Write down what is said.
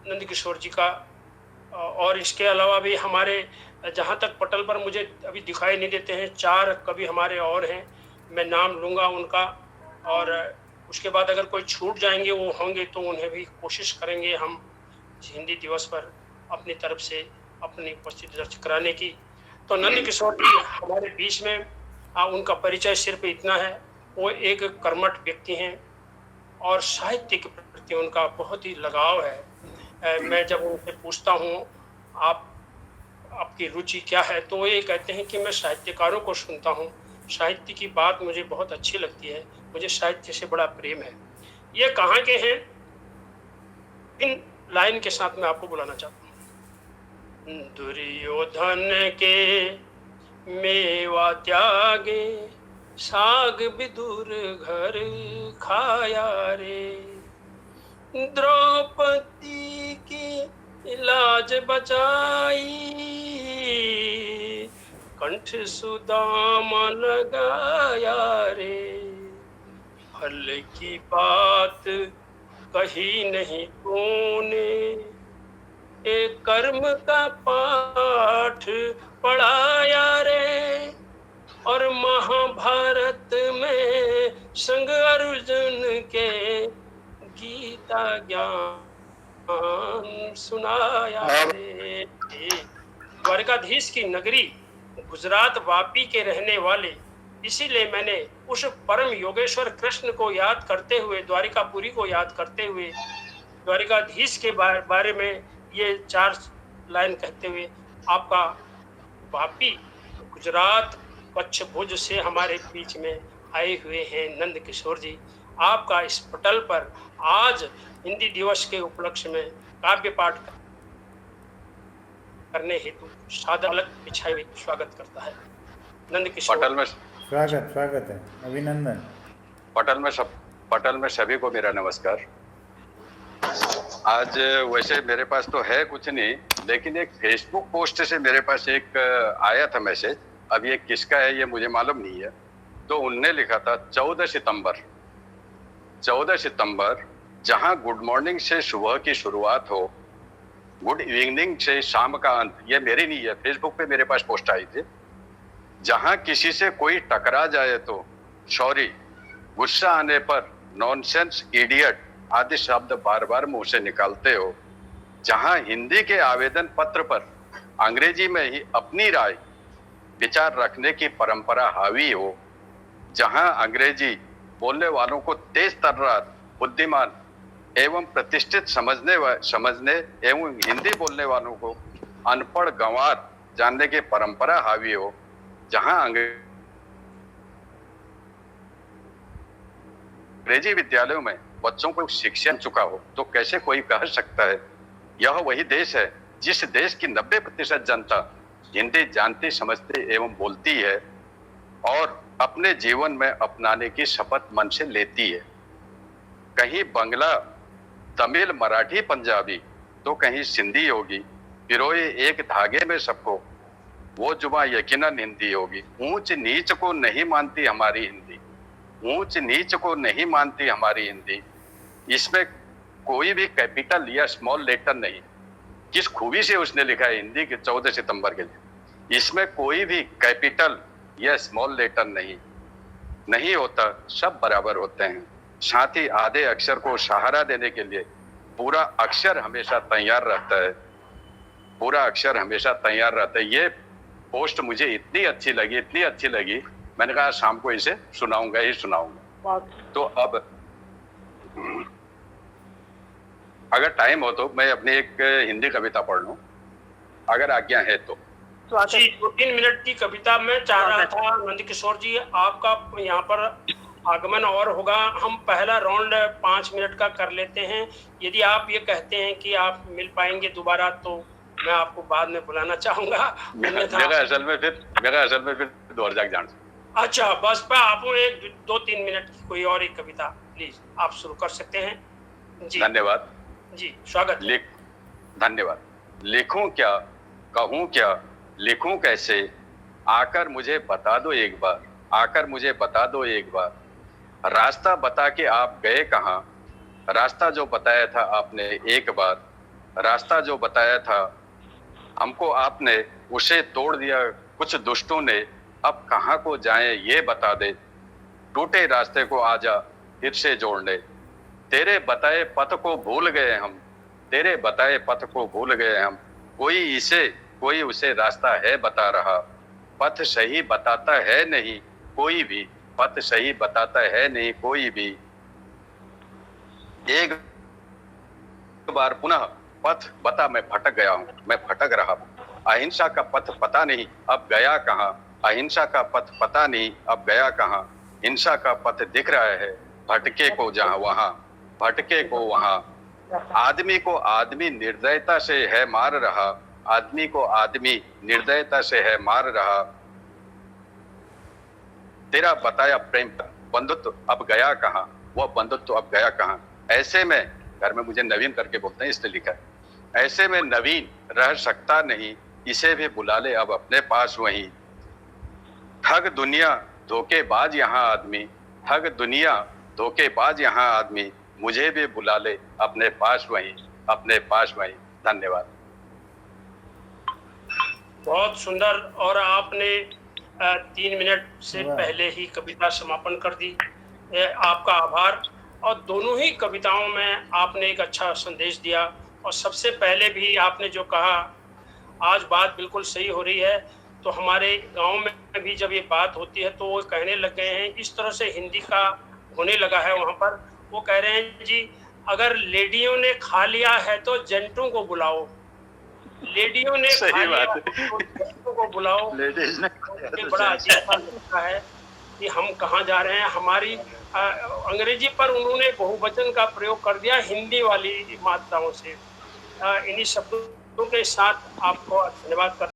नंदकिशोर जी का। और इसके अलावा भी हमारे, जहाँ तक पटल पर मुझे अभी दिखाई नहीं देते हैं, 4 कवि हमारे और हैं, मैं नाम लूँगा उनका। और उसके बाद अगर कोई छूट जाएंगे वो होंगे तो उन्हें भी कोशिश करेंगे हम हिंदी दिवस पर अपनी तरफ से अपनी उपस्थिति दर्ज कराने की। तो नंदकिशोर जी हमारे बीच में, उनका परिचय सिर्फ इतना है, वो एक कर्मठ व्यक्ति हैं और साहित्य के प्रति उनका बहुत ही लगाव है। मैं जब उनसे पूछता हूँ आपकी रुचि क्या है, तो वो ये कहते हैं कि मैं साहित्यकारों को सुनता हूँ, साहित्य की बात मुझे बहुत अच्छी लगती है, मुझे साहित्य से बड़ा प्रेम है। ये कहाँ के हैं, इन लाइन के साथ मैं आपको बुलाना चाहता हूँ। दुर्योधन के मेवा त्यागे, साग विदुर घर खाया रे, द्रौपदी की लाज बचाई, कंठ सुदामा लगाया रे, फल की बात कही नहीं तूने, एक कर्म का पाठ पढ़ाया रे, और महाभारत में संग अर्जुन के गीता ज्ञान सुनाया रे। द्वारकाधीश की नगरी गुजरात वापी के रहने वाले, इसीलिए मैंने उस परम योगेश्वर कृष्ण को याद करते हुए, द्वारिकापुरी को याद करते हुए, द्वारिकाधीश के बारे में ये 4 लाइन कहते हुए आपका वापी गुजरात कच्छ भुज से हमारे बीच में आए हुए हैं नंदकिशोर जी। आपका इस पटल पर आज हिंदी दिवस के उपलक्ष्य में काव्य पाठ करने हेतु सादर बिछाए हुए स्वागत करता है। नंदकिशोर पटल में स्वागत है, अभिनंदन। पटल में सभी को मेरा नमस्कार। आज वैसे मेरे पास तो है कुछ नहीं, लेकिन एक फेसबुक पोस्ट से मेरे पास एक आया था मैसेज। अब ये किसका है ये मुझे मालूम नहीं है। तो उनने लिखा था 14 सितंबर, जहां गुड मॉर्निंग से सुबह की शुरुआत हो, गुड इवनिंग से शाम का अंत। ये मेरी नहीं है, फेसबुक पे मेरे पास पोस्ट आई थी। जहां किसी से कोई टकरा जाए तो सॉरी, गुस्सा आने पर नॉनसेंस, इडियट आदि शब्द बार बार मुंह से निकालते हो। जहां हिंदी के आवेदन पत्र पर अंग्रेजी में ही अपनी राय विचार रखने की परंपरा हावी हो। जहां अंग्रेजी बोलने वालों को तेज तर्रार, बुद्धिमान एवं प्रतिष्ठित समझने एवं हिंदी बोलने वालों को अनपढ़ गंवार जानने की परंपरा हावी हो। जहां अंग्रेजी विद्यालयों में बच्चों को शिक्षा चुका हो, तो कैसे कोई कह सकता है यह वही देश है जिस देश की 90% जनता हिंदी जानती, समझती एवं बोलती है और अपने जीवन में अपनाने की शपथ मन से लेती है। कहीं बंगला, तमिल, मराठी, पंजाबी तो कहीं सिंधी होगी, पिरोए एक धागे में सबको वो जुबां यकीनन हिंदी होगी। ऊंच नीच को नहीं मानती हमारी हिंदी, ऊंच नीच को नहीं मानती हमारी हिंदी। इसमें कोई भी कैपिटल या स्मॉल लेटर नहीं। किस खूबी से उसने लिखा है हिंदी के 14 सितंबर के लिए। इसमें कोई भी कैपिटल या स्मॉल लेटर नहीं होता, सब बराबर होते हैं। साथ ही आधे अक्षर को सहारा देने के लिए पूरा अक्षर हमेशा तैयार रहता है, पूरा अक्षर हमेशा तैयार रहता है। ये पोस्ट मुझे इतनी अच्छी लगी, मैंने कहा शाम को इसे सुनाऊंगा। तो अब अगर टाइम हो तो मैं अपनी एक हिंदी कविता पढ़ लूं, अगर आज्ञा है तो। जी, 2-3 मिनट की कविता मैं चाह रहा था नंदकिशोर जी, आपका यहाँ पर आगमन और होगा। हम पहला राउंड 5 मिनट का कर लेते हैं। यदि आप ये कहते हैं कि आप मिल पाएंगे दोबारा तो मैं आपको बाद में बुलाना चाहूंगा। मेरा असल में फिर द्वारजाग जान। अच्छा, बस आप 1-2-3 मिनट की कोई और एक कविता प्लीज आप शुरू कर सकते हैं। जी धन्यवाद जी, स्वागत। धन्यवाद। लिखूं क्या, कहूं क्या, लिखूं कैसे, आकर मुझे बता दो एक बार, रास्ता बता के आप गए कहाँ, रास्ता जो बताया था आपने एक बार, रास्ता जो बताया था हमको आपने, उसे तोड़ दिया कुछ दुष्टों ने। अब कहाँ को जाएं ये बता दे, टूटे रास्ते को आजा फिर से जोड़ने। तेरे बताए पथ को भूल गए हम, तेरे बताए पथ को भूल गए हम। कोई उसे रास्ता है बता रहा, पथ सही बताता है नहीं कोई भी, पथ सही बताता है नहीं कोई भी। एक बार पुनः पथ बता, मैं भटक गया हूँ, मैं भटक रहा हूँ। अहिंसा का पथ पता नहीं अब गया कहाँ, अहिंसा का पथ पता नहीं अब गया कहाँ। हिंसा का पथ दिख रहा है भटके को जहाँ वहाँ, भटके को वहाँ। आदमी को आदमी निर्दयता से है मार रहा, आदमी को आदमी निर्दयता से है मार रहा। तेरा बताया प्रेम बंधुत्व अब गया कहाँ, वह बंधुत्व अब गया कहाँ। ऐसे में, घर में मुझे नवीन करके बोलते हैं इसलिए लिखा है, ऐसे में नवीन रह सकता नहीं, इसे भी बुला ले अब अपने पास वहीं। ठग दुनिया धोखेबाज यहाँ आदमी, ठग दुनिया धोखेबाज यहाँ आदमी, मुझे भी बुला ले अपने पास वहीं, अपने पास वहीं। धन्यवाद। बहुत सुंदर। और आपने 3 मिनट से पहले ही कविता समापन कर दी, आपका आभार। और दोनों ही कविताओं में आपने एक अच्छा संदेश दिया। और सबसे पहले भी आपने जो कहा, आज बात बिल्कुल सही हो रही है। तो हमारे गांव में भी जब ये बात होती है तो वो कहने लग गए हैं, इस तरह से हिंदी का होने लगा है वहाँ पर। वो कह रहे हैं जी, अगर लेडियों ने खा लिया है तो जेंटों को बुलाओ, लेडियों ने खा लिया तो जेंटों को बुलाओ। ये बड़ा अजीब सा लगता है कि हम कहाँ जा रहे हैं। हमारी अंग्रेजी पर उन्होंने बहुवचन का प्रयोग कर दिया हिंदी वाली मात्राओं से। इन्हीं शब्दों के साथ आपको धन्यवाद कर